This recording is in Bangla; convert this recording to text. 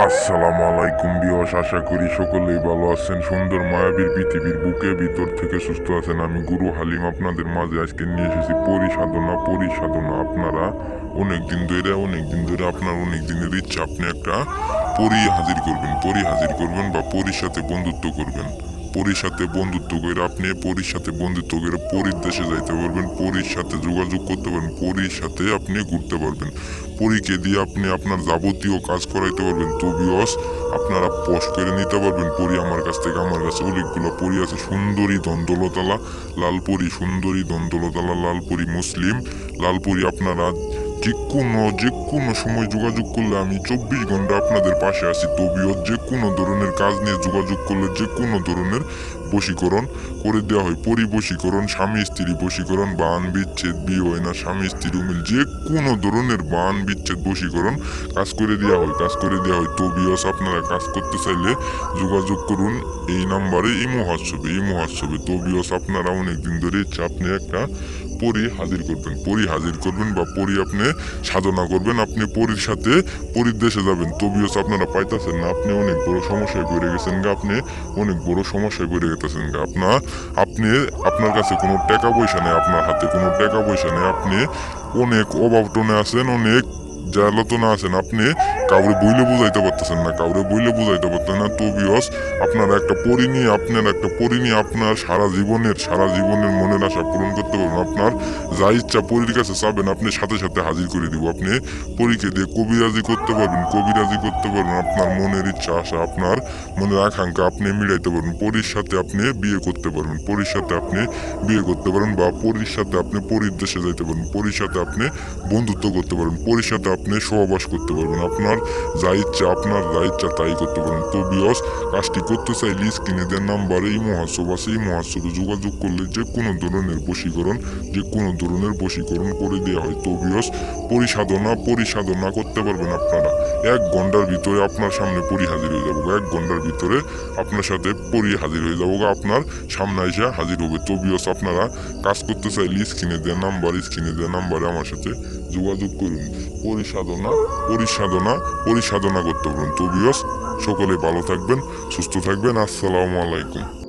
আসসালামু আলাইকুম বিয়স, আশা করি সকলেই ভালো আছেন। সুন্দর মায়াবীর পৃথিবীর বুকে ভিতর থেকে সুস্থ আছেন। আমি গুরু হালিম আপনাদের মাঝে আজকে নিয়ে এসেছি পরিসাধনা। আপনারা অনেক দিন ধরে আপনার অনেক দিনের ইচ্ছা, আপনি একটা পরি হাজির করবেন বা পরির সাথে বন্ধুত্ব করবেন। পরির সাথে বন্ধুত্ব করে আপনি পরির সাথে বন্ধুত্ব করে পরির দেশে যাইতে পারবেন, পরির সাথে যোগাযোগ করতে পারবেন, পরির সাথে আপনি ঘুরতে পারবেন, পরীকে দিয়ে আপনি আপনার যাবতীয় কাজ করাইতে পারবেন। তো বিয়স, আপনারা পোস্ট করে নিতে পারবেন পরী আমার কাছ থেকে। আমার কাছে অনেকগুলো পরী আছে। সুন্দরী দন্তলতালা লাল পরী, সুন্দরী দন্তলতালা লাল পরী, মুসলিম লাল পরী। আপনারা যে কোনো সময় যোগাযোগ করলে আমি 24 ঘন্টা আপনাদের পাশে আছি। তো বিয়স, যে কোনো ধরনের কাজ নিয়ে যোগাযোগ করলে যে কোনো ধরনের বশীকরণ করে দেওয়া হয়। পরিবশীকরণ, স্বামী স্ত্রী বশীকরণ, বান বিচ্ছেদ, বিয়ে হয় না, স্বামী স্ত্রী মিল, যে কোনো ধরনের বান বিচ্ছেদ বশীকরণ কাজ করে দেওয়া হয়। তো বিয়স, আপনারা কাজ করতে চাইলে যোগাযোগ করুন এই নাম্বারে, ইমো হোয়াটসঅ্যাপে। তো বিয়স, আপনারা অনেকদিন ধরে ইচ্ছা, আপনি একটা পরি হাজির করবেন বা পরি আপনি সাধনা করবেন, আপনি পরির সাথে পরির দেশে যাবেন। তো বিয়স, আপনারা পাইতেছেন না, আপনি অনেক বড় সমস্যায় পড়ে গেছেন গা, আপনি আপনার কাছে কোনো টাকা পয়সা নেই, আপনার হাতে কোনো টাকা পয়সা নেই, আপনি অনেক অভাবটনে আছেন, অনেক জ্বালাতনে আছেন, আপনি কাউরে বইলে বুঝাইতে পারতেছেন না। তো বিয়স, আপনারা একটা পরি নিয়ে আপনার সারা জীবনের মনের আশা পূরণ করতে পারবেন। আপনার যা ইচ্ছা পরীর কাছে চাবেন, আপনি সাথে সাথে হাজির করে দিব। আপনি পরীকে দিয়ে কবিরাজি করতে পারবেন, আপনার মনের ইচ্ছা, আশা, আপনার মনের আকাঙ্ক্ষা আপনি মিলাইতে পারবেন। পরীর সাথে আপনি বিয়ে করতে পারবেন, বা পরীর সাথে আপনি পরীর দেশে যাইতে পারবেন, পরীর সাথে আপনি বন্ধুত্ব করতে পারবেন, পরীর সাথে আপনি সহবাস করতে পারবেন। আপনার যা ইচ্ছা তাই করতে পারবেন। তো বিয়স, কাজটি করতে চাইলে স্ক্রিনে দেওয়ার নাম্বারে ইমো হোয়াটসঅ্যাপে যোগাযোগ করলে যে কোনো ধরনের বশীকরণ করে দেওয়া হয়। তো বিয়স, পরিসাধনা করতে পারবেন আপনারা 1 ঘন্টার ভিতরে। আপনার সামনে পরি হাজির হয়ে যাবো, 1 ঘন্টার ভিতরে আপনার সাথে পরি হাজির হয়ে যাবো, আপনার সামনে এসে হাজির হবে। তো বিয়স, আপনারা কাজ করতে চাইলে স্ক্রিনে দেওয়া নাম্বারে আমার সাথে যোগাযোগ করুন। পরিসাধনা করতে পারবেন। তো বিয়স, সকলে ভালো থাকবেন, সুস্থ থাকবেন। আসসালামু আলাইকুম।